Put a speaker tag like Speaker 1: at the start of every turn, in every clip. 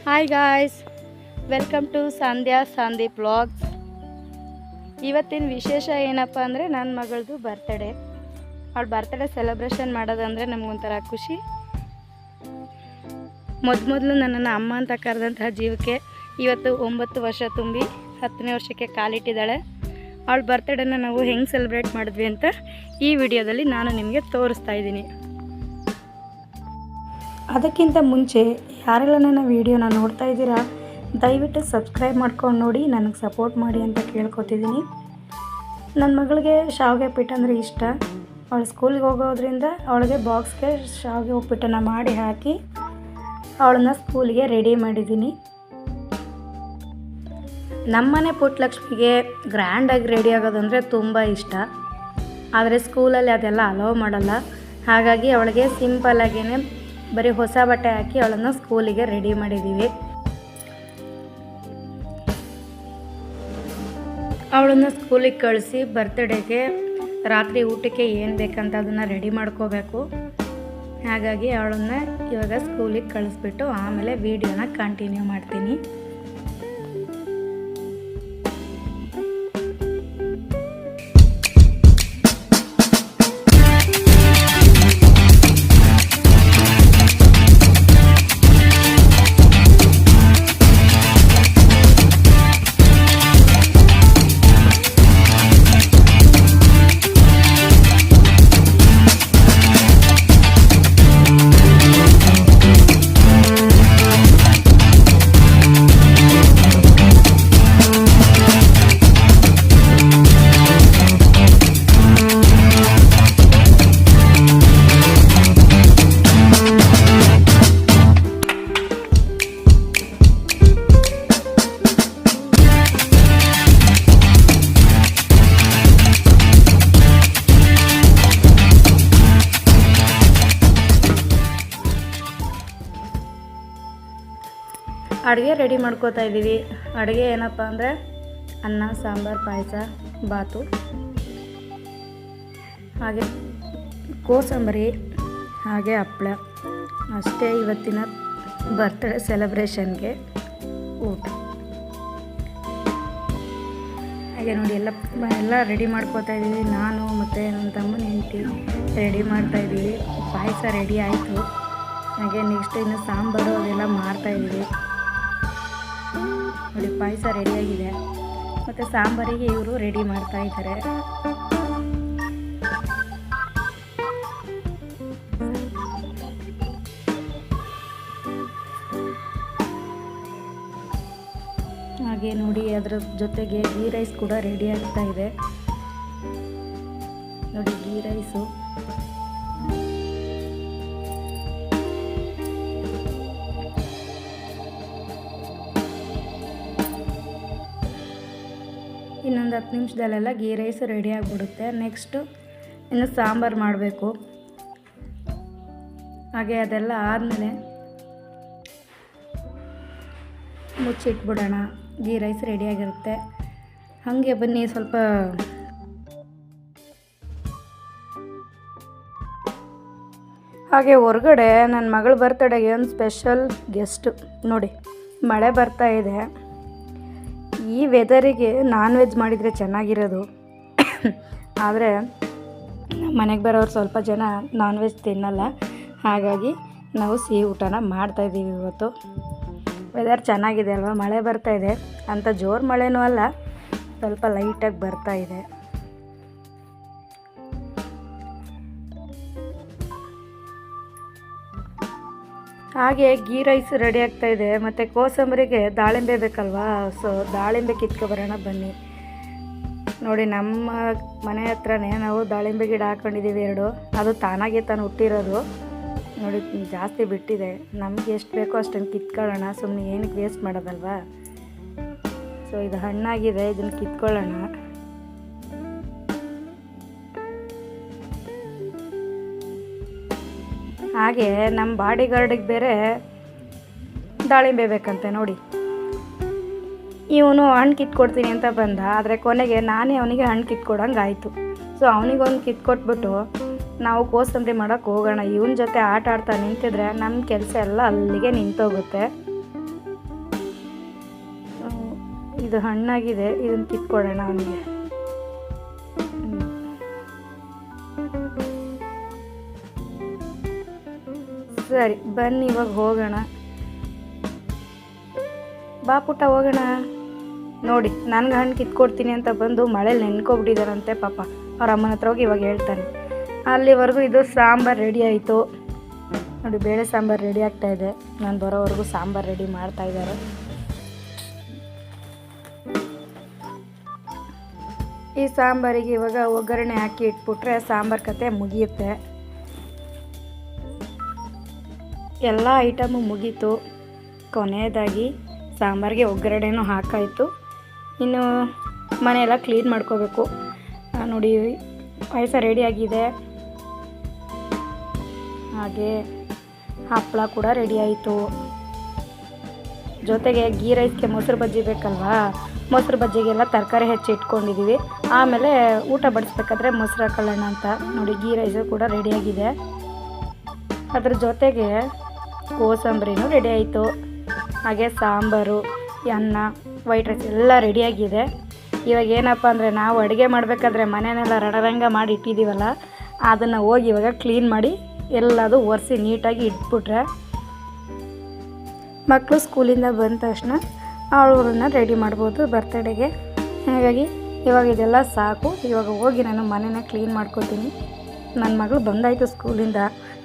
Speaker 1: Hi guys, welcome to Sandeep vlogs. ಇವತ್ತಿನ ವಿಶೇಷ ಏನಪ್ಪ ಅಂದರೆ ನನ್ನ ಮಗಳದು ಬರ್ತ್ಡೇ. ಅವಳ ಬರ್ತ್ಡೇ ಸೆಲೆಬ್ರೇಷನ್ ಮಾಡೋದಂದರೆ ನಮಗೊಂಥರ ಖುಷಿ. ಮೊದಲು ನನ್ನನ್ನು ಅಮ್ಮ ಅಂತ ಕರೆದಂತಹ ಜೀವಕ್ಕೆ ಇವತ್ತು 9 ವರ್ಷ ತುಂಬಿ 10ನೇ ವರ್ಷಕ್ಕೆ ಕಾಲಿಟ್ಟಿದ್ದಾಳೆ. ಅವಳ ಬರ್ತ್ಡೇನ ನಾವು ಹೆಂಗೆ ಸೆಲೆಬ್ರೇಟ್ ಮಾಡಿದ್ವಿ ಅಂತ ಈ ವಿಡಿಯೋದಲ್ಲಿ ನಾನು ನಿಮಗೆ ತೋರಿಸ್ತಾ ಇದ್ದೀನಿ. ಅದಕ್ಕಿಂತ ಮುಂಚೆ ಯಾರೆಲ್ಲ ನನ್ನ ವೀಡಿಯೋನ ನೋಡ್ತಾ ಇದ್ದೀರಾ, ದಯವಿಟ್ಟು ಸಬ್ಸ್ಕ್ರೈಬ್ ಮಾಡ್ಕೊಂಡು ನೋಡಿ, ನನಗೆ ಸಪೋರ್ಟ್ ಮಾಡಿ ಅಂತ ಕೇಳ್ಕೊತಿದ್ದೀನಿ. ನನ್ನ ಮಗಳಿಗೆ ಶಾವಿಗೆ ಉಪ್ಪಿಟ್ಟು ಅಂದರೆ ಇಷ್ಟ. ಅವಳು ಸ್ಕೂಲಿಗೆ ಹೋಗೋದ್ರಿಂದ ಅವಳಿಗೆ ಬಾಕ್ಸ್ಗೆ ಶಾವಿಗೆ ಉಪ್ಪಿಟ್ಟನ್ನು ಮಾಡಿ ಹಾಕಿ ಅವಳನ್ನ ಸ್ಕೂಲಿಗೆ ರೆಡಿ ಮಾಡಿದ್ದೀನಿ. ನಮ್ಮನೆ ಪುಟ್ಟಲಕ್ಷ್ಮಿಗೆ ಗ್ರ್ಯಾಂಡಾಗಿ ರೆಡಿ ಆಗೋದಂದರೆ ತುಂಬ ಇಷ್ಟ. ಆದರೆ ಸ್ಕೂಲಲ್ಲಿ ಅದೆಲ್ಲ ಅಲೋ ಮಾಡಲ್ಲ. ಹಾಗಾಗಿ ಅವಳಿಗೆ ಸಿಂಪಲ್ಲಾಗೇ ಬರೀ ಹೊಸ ಬಟ್ಟೆ ಹಾಕಿ ಅವಳನ್ನು ಸ್ಕೂಲಿಗೆ ರೆಡಿ ಮಾಡಿದ್ದೀವಿ. ಅವಳನ್ನು ಸ್ಕೂಲಿಗೆ ಕಳಿಸಿ ಬರ್ತ್ಡೇಗೆ ರಾತ್ರಿ ಊಟಕ್ಕೆ ಏನು ಬೇಕಂತ ಅದನ್ನು ರೆಡಿ ಮಾಡ್ಕೋಬೇಕು. ಹಾಗಾಗಿ ಅವಳನ್ನು ಇವಾಗ ಸ್ಕೂಲಿಗೆ ಕಳಿಸ್ಬಿಟ್ಟು ಆಮೇಲೆ ವಿಡಿಯೋನ ಕಂಟಿನ್ಯೂ ಮಾಡ್ತೀನಿ. ಅಡುಗೆ ರೆಡಿ ಮಾಡ್ಕೋತಾ ಇದ್ದೀವಿ. ಅಡುಗೆ ಏನಪ್ಪ ಅಂದರೆ ಅನ್ನ, ಸಾಂಬಾರು, ಪಾಯಸ, ಬಾತು, ಹಾಗೆ ಕೋಸಂಬರಿ, ಹಾಗೆ ಹಪ್ಪಳ. ಅಷ್ಟೇ ಇವತ್ತಿನ ಬರ್ತ್ಡೇ ಸೆಲೆಬ್ರೇಷನ್ಗೆ ಊಟ. ಹಾಗೆ ನೋಡಿ ಎಲ್ಲ ರೆಡಿ ಮಾಡ್ಕೋತಾ ಇದ್ದೀವಿ. ನಾನು ಮತ್ತು ನನ್ನ ತಮ್ಮನ ಹೆಂಡತಿ ರೆಡಿ ಮಾಡ್ತಾಯಿದ್ದೀವಿ. ಪಾಯಸ ರೆಡಿ ಆಯಿತು. ಹಾಗೆ ನೆಕ್ಸ್ಟ್ ಇನ್ನು ಸಾಂಬಾರು ಅದೆಲ್ಲ ಮಾಡ್ತಾಯಿದ್ದೀವಿ. ನೋಡಿ, ಪಾಯಸ ರೆಡಿಯಾಗಿದೆ. ಮತ್ತು ಸಾಂಬಾರಿಗೆ ಇವರು ರೆಡಿ ಮಾಡ್ತಾ ಇದ್ದಾರೆ. ಹಾಗೆ ನೋಡಿ, ಅದರ ಜೊತೆಗೆ ಗೀ ರೈಸ್ ಕೂಡ ರೆಡಿ ಆಗ್ತಾ ಇದೆ. ನೋಡಿ, ಗೀ ರೈಸು. ಇನ್ನೊಂದು 10 ನಿಮಿಷದಲ್ಲೆಲ್ಲ ಗೀ ರೈಸ್ ರೆಡಿ ಆಗಿಬಿಡುತ್ತೆ. ನೆಕ್ಸ್ಟು ಇನ್ನು ಸಾಂಬಾರು ಮಾಡಬೇಕು. ಹಾಗೆ ಅದೆಲ್ಲ ಆದಮೇಲೆ ಮುಚ್ಚಿಟ್ಬಿಡೋಣ. ಗೀ ರೈಸ್ ರೆಡಿಯಾಗಿರುತ್ತೆ. ಹಾಗೆ ಬನ್ನಿ, ಸ್ವಲ್ಪ ಹಾಗೆ ಹೊರಗಡೆ ನನ್ನ ಮಗಳ ಬರ್ತಡೆಗೆ ಒಂದು ಸ್ಪೆಷಲ್ ಗೆಸ್ಟು. ನೋಡಿ, ಮಳೆ ಬರ್ತಾ ಇದೆ. ಈ ವೆದರಿಗೆ ನಾನ್ ವೆಜ್ ಮಾಡಿದರೆ ಚೆನ್ನಾಗಿರೋದು. ಆದರೆ ಮನೆಗೆ ಬರೋರು ಸ್ವಲ್ಪ ಜನ ನಾನ್ ವೆಜ್ ತಿನ್ನಲ್ಲ. ಹಾಗಾಗಿ ನಾವು ಸಿಹಿ ಊಟನ ಮಾಡ್ತಾಯಿದ್ದೀವಿ ಇವತ್ತು. ವೆದರ್ ಚೆನ್ನಾಗಿದೆ ಅಲ್ವಾ, ಮಳೆ ಬರ್ತಾಯಿದೆ. ಅಂಥ ಜೋರು ಮಳೆನೂ ಅಲ್ಲ, ಸ್ವಲ್ಪ ಲೈಟಾಗಿ ಬರ್ತಾಯಿದೆ. ಹಾಗೆ ಗೀ ರೈಸ್ ರೆಡಿ ಆಗ್ತಾಯಿದೆ. ಮತ್ತು ಕೋಸಂಬರಿಗೆ ದಾಳಿಂಬೆ ಬೇಕಲ್ವಾ, ಸೊ ದಾಳಿಂಬೆ ಕಿತ್ಕೊಬರೋಣ ಬನ್ನಿ. ನೋಡಿ, ನಮ್ಮ ಮನೆ ಹತ್ರನೇ ನಾವು ದಾಳಿಂಬೆ ಗಿಡ ಹಾಕ್ಕೊಂಡಿದ್ದೀವಿ 2. ಅದು ತಾನಾಗೆ ತಾನು ಹುಟ್ಟಿರೋದು. ನೋಡಿ, ಜಾಸ್ತಿ ಬಿಟ್ಟಿದೆ. ನಮಗೆ ಎಷ್ಟು ಬೇಕೋ ಅಷ್ಟನ್ನು ಕಿತ್ಕೊಳ್ಳೋಣ, ಸುಮ್ಮನೆ ಏನಕ್ಕೆ ವೇಸ್ಟ್ ಮಾಡೋದಲ್ವಾ. ಸೊ ಇದು ಹಣ್ಣಾಗಿದೆ, ಇದನ್ನು ಕಿತ್ಕೊಳ್ಳೋಣ. ಹಾಗೆ ನಮ್ಮ ಬಾಡಿ ಗಾರ್ಡಿಗೆ ಬೇರೆ ದಾಳಿಂಬೆ ಬೇಕಂತೆ. ನೋಡಿ, ಇವನು ಹಣ್ಣು ಕಿತ್ಕೊಡ್ತೀನಿ ಅಂತ ಬಂದ, ಆದರೆ ಕೊನೆಗೆ ನಾನೇ ಅವನಿಗೆ ಹಣ್ಣು ಕಿತ್ಕೊಡಂಗೆ ಆಯಿತು. ಸೊ ಅವನಿಗೊಂದು ಕಿತ್ಕೊಟ್ಬಿಟ್ಟು ನಾವು ಕೋಸಂಬರಿ ಮಾಡೋಕ್ಕೆ ಹೋಗೋಣ. ಇವನ ಜೊತೆ ಆಟ ಆಡ್ತಾ ನಿಂತಿದ್ರೆ ನಮ್ಮ ಕೆಲಸ ಎಲ್ಲ ಅಲ್ಲಿಗೆ ನಿಂತೋಗುತ್ತೆ. ಇದು ಹಣ್ಣಾಗಿದೆ, ಇದನ್ನು ಕಿತ್ಕೊಡೋಣ ಅವನಿಗೆ. ಸರಿ ಬನ್ನಿ ಇವಾಗ ಹೋಗೋಣ. ಬಾ ಪುಟ್ಟ ಹೋಗೋಣ. ನೋಡಿ ನನಗೆ ಹಣ್ಣು ಕಿತ್ಕೊಡ್ತೀನಿ ಅಂತ ಬಂದು ಮಳೇಲಿ ನೆನ್ಕೊಬಿಟ್ಟಿದ್ದಾರಂತೆ ಪಾಪ. ಅವ್ರ ಅಮ್ಮನ ಹತ್ರ ಹೋಗಿ ಇವಾಗ ಹೇಳ್ತಾನೆ. ಅಲ್ಲಿವರೆಗೂ ಇದು ಸಾಂಬಾರು ರೆಡಿ ಆಯಿತು ನೋಡಿ. ಬೇಳೆ ಸಾಂಬಾರು ರೆಡಿ ಆಗ್ತಾಯಿದೆ. ನಾನು ಬರೋವರೆಗೂ ಸಾಂಬಾರು ರೆಡಿ ಮಾಡ್ತಾಯಿದ್ದಾರೆ. ಈ ಸಾಂಬಾರಿಗೆ ಇವಾಗ ಒಗ್ಗರಣೆ ಹಾಕಿ ಇಟ್ಬಿಟ್ರೆ ಸಾಂಬಾರು ಕತೆ ಮುಗಿಯುತ್ತೆ. ಎಲ್ಲ ಐಟಮು ಮುಗೀತು. ಕೊನೆಯದಾಗಿ ಸಾಂಬಾರಿಗೆ ಒಗ್ಗರಣೆನೂ ಹಾಕಾಯಿತು. ಇನ್ನು ಮನೆಯೆಲ್ಲ ಕ್ಲೀನ್ ಮಾಡ್ಕೋಬೇಕು. ನೋಡಿ ಪಾಯಸ ರೆಡಿಯಾಗಿದೆ. ಹಾಗೆ ಹಪ್ಪಳ ಕೂಡ ರೆಡಿ ಆಯಿತು. ಜೊತೆಗೆ ಗೀ ರೈಸ್ಗೆ ಮೊಸರು ಬಜ್ಜಿ ಬೇಕಲ್ವಾ, ಮೊಸರು ಬಜ್ಜಿಗೆಲ್ಲ ತರಕಾರಿ ಹೆಚ್ಚಿ ಇಟ್ಕೊಂಡಿದ್ದೀವಿ. ಆಮೇಲೆ ಊಟ ಬಡಿಸ್ಬೇಕಾದ್ರೆ ಮೊಸರು ಹಾಕೊಳ್ಳೋಣ ಅಂತ ನೋಡಿ ಗೀ ರೈಸು ಕೂಡ ರೆಡಿಯಾಗಿದೆ. ಅದ್ರ ಜೊತೆಗೆ ಕೋಸಂಬರಿನೂ ರೆಡಿ ಆಯಿತು. ಹಾಗೆ ಸಾಂಬಾರು, ಅನ್ನ, ವೈಟ್ ರೈಸ್ ಎಲ್ಲ ರೆಡಿಯಾಗಿದೆ. ಇವಾಗ ಏನಪ್ಪ ಅಂದರೆ ನಾವು ಅಡುಗೆ ಮಾಡಬೇಕಾದ್ರೆ ಮನೆಯನ್ನೆಲ್ಲ ರಣರಂಗ ಮಾಡಿ ಇಟ್ಟಿದ್ದೀವಲ್ಲ, ಅದನ್ನು ಹೋಗಿ ಇವಾಗ ಕ್ಲೀನ್ ಮಾಡಿ ಎಲ್ಲದು ಒರೆಸಿ ನೀಟಾಗಿ ಇಟ್ಬಿಟ್ರೆ ಮಕ್ಕಳು ಸ್ಕೂಲಿಂದ ಬಂದ ತಕ್ಷಣ ಅವಳನ್ನ ರೆಡಿ ಮಾಡ್ಬೋದು ಬರ್ತಡೇಗೆ. ಹಾಗಾಗಿ ಇವಾಗ ಇದೆಲ್ಲ ಸಾಕು. ಇವಾಗ ಹೋಗಿ ನಾನು ಮನೆನ ಕ್ಲೀನ್ ಮಾಡ್ಕೊತೀನಿ. ನನ್ನ ಮಗಳು ಬಂದಾಯಿತು ಸ್ಕೂಲಿಂದ.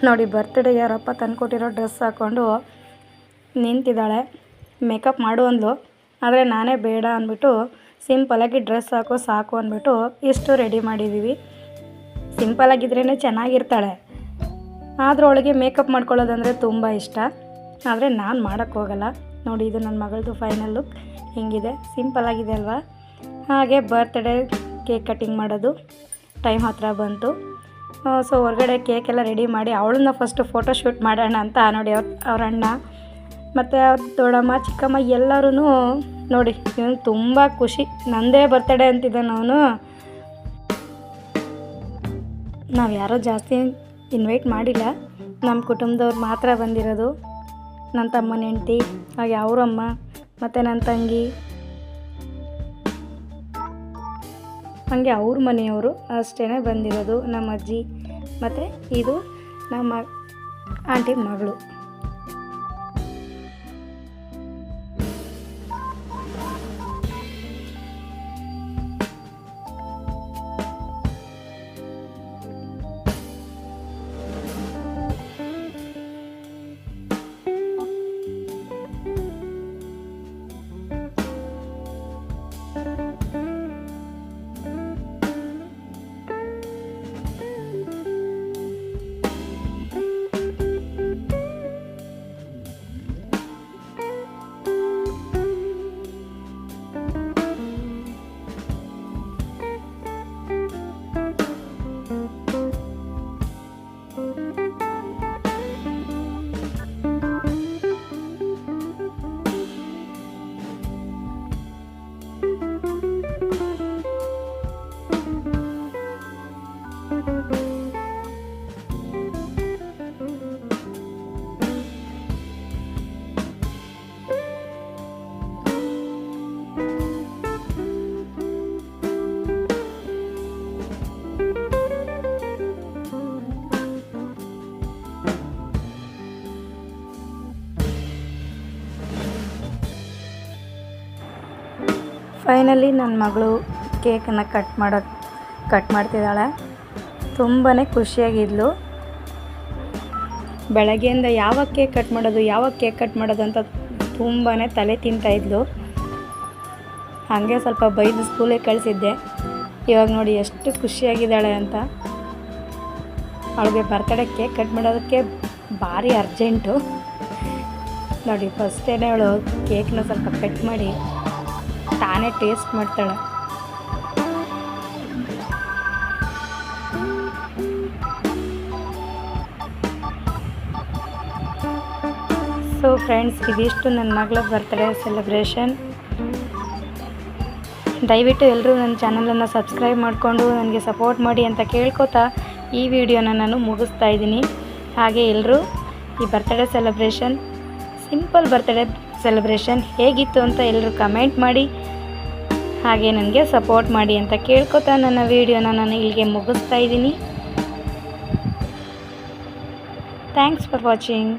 Speaker 1: ನೋಡಿ ಬರ್ತಡೇಗೆ ಯಾರಪ್ಪ ತಂದುಕೊಟ್ಟಿರೋ ಡ್ರೆಸ್ ಹಾಕ್ಕೊಂಡು ನಿಂತಿದ್ದಾಳೆ. ಮೇಕಪ್ ಮಾಡು ಅಂದ್ಲು, ಆದರೆ ನಾನೇ ಬೇಡ ಅಂದ್ಬಿಟ್ಟು ಸಿಂಪಲಾಗಿ ಡ್ರೆಸ್ ಹಾಕೋ ಸಾಕು ಅಂದ್ಬಿಟ್ಟು ಇಷ್ಟು ರೆಡಿ ಮಾಡಿದ್ದೀವಿ. ಸಿಂಪಲಾಗಿದ್ರೇ ಚೆನ್ನಾಗಿರ್ತಾಳೆ. ಆದರೂ ಅವಳಿಗೆ ಮೇಕಪ್ ಮಾಡ್ಕೊಳ್ಳೋದಂದರೆ ತುಂಬ ಇಷ್ಟ. ಆದರೆ ನಾನು ಮಾಡೋಕ್ಕೋಗಲ್ಲ. ನೋಡಿ ಇದು ನನ್ನ ಮಗಳದು ಫೈನಲ್ ಲುಕ್ ಹಿಂಗಿದೆ. ಸಿಂಪಲಾಗಿದೆ ಅಲ್ವಾ. ಹಾಗೆ ಬರ್ತ್ಡೇ ಕೇಕ್ ಕಟ್ಟಿಂಗ್ ಮಾಡೋದು ಟೈಮ್ ಹತ್ರ ಬಂತು. ಸೊ ಹೊರಗಡೆ ಕೇಕೆಲ್ಲ ರೆಡಿ ಮಾಡಿ ಅವಳನ್ನ ಫಸ್ಟು ಫೋಟೋಶೂಟ್ ಮಾಡೋಣ ಅಂತ ನೋಡಿ ಅವ್ರ ಅಣ್ಣ ಮತ್ತು ಅವ್ರ ದೊಡ್ಡಮ್ಮ ಚಿಕ್ಕಮ್ಮ ಎಲ್ಲರೂ ನೋಡಿ ಇವನು ತುಂಬ ಖುಷಿ. ನಂದೇ ಬರ್ತಡೇ ಅಂತಿದ್ದಾನೆ ಅವನು. ನಾವು ಯಾರೋ ಜಾಸ್ತಿ ಇನ್ವೈಟ್ ಮಾಡಿಲ್ಲ, ನಮ್ಮ ಕುಟುಂಬದವ್ರು ಮಾತ್ರ ಬಂದಿರೋದು. ನನ್ನ ತಮ್ಮನ ಹೆಂಡ್ತಿ, ಹಾಗೆ ಅವರಮ್ಮ ಮತ್ತು ನನ್ನ ತಂಗಿ, ಹಾಗೆ ಅವ್ರ ಮನೆಯವರು ಅಷ್ಟೇ ಬಂದಿರೋದು. ನಮ್ಮ ಅಜ್ಜಿ ಮತ್ತು ಇದು ನಮ್ಮ ಆಂಟಿ ಮಗಳು. ಫೈನಲಿ ನನ್ನ ಮಗಳು ಕೇಕನ್ನು ಕಟ್ ಮಾಡ್ತಿದ್ದಾಳೆ. ತುಂಬಾ ಖುಷಿಯಾಗಿದ್ಲು. ಬೆಳಗ್ಗೆಯಿಂದ ಯಾವಾಗ ಕೇಕ್ ಕಟ್ ಮಾಡೋದು ಅಂತ ತುಂಬಾ ತಲೆ ತಿಂತಾಯಿದ್ಲು. ಹಾಗೆ ಸ್ವಲ್ಪ ಬೈದು ಸ್ಕೂಲಿಗೆ ಕಳಿಸಿದ್ದೆ. ಇವಾಗ ನೋಡಿ ಎಷ್ಟು ಖುಷಿಯಾಗಿದ್ದಾಳೆ ಅಂತ. ಅವಳಿಗೆ ಬರ್ತಡೇ ಕೇಕ್ ಕಟ್ ಮಾಡೋದಕ್ಕೆ ಭಾರಿ ಅರ್ಜೆಂಟು. ನೋಡಿ ಫಸ್ಟೇ ಅವಳು ಕೇಕ್ನ ಸ್ವಲ್ಪ ಕಟ್ ಮಾಡಿ ತಾನೇ ಟೇಸ್ಟ್ ಮಾಡ್ತಾಳೆ. ಸೊ ಫ್ರೆಂಡ್ಸ್, ಇದಿಷ್ಟು ನನ್ನ ಮಗಳ ಬರ್ತ್ಡೇ ಸೆಲೆಬ್ರೇಷನ್. ದಯವಿಟ್ಟು ಎಲ್ಲರೂ ನನ್ನ ಚಾನಲನ್ನು ಸಬ್ಸ್ಕ್ರೈಬ್ ಮಾಡಿಕೊಂಡು ನನಗೆ ಸಪೋರ್ಟ್ ಮಾಡಿ ಅಂತ ಕೇಳ್ಕೊತಾ ಈ ವಿಡಿಯೋನ ನಾನು ಮುಗಿಸ್ತಾ ಇದ್ದೀನಿ. ಹಾಗೆ ಎಲ್ಲರೂ ಈ birthday celebration, simple birthday celebration ಹೇಗಿತ್ತು ಅಂತ ಎಲ್ಲರೂ ಕಮೆಂಟ್ ಮಾಡಿ. ಹಾಗೆ ನನಗೆ ಸಪೋರ್ಟ್ ಮಾಡಿ ಅಂತ ಕೇಳ್ಕೊತಾ ನನ್ನ ವಿಡಿಯೋನ ನಾನು ಇಲ್ಲಿಗೆ ಮುಗಿಸ್ತಾ ಇದ್ದೀನಿ. Thanks for watching.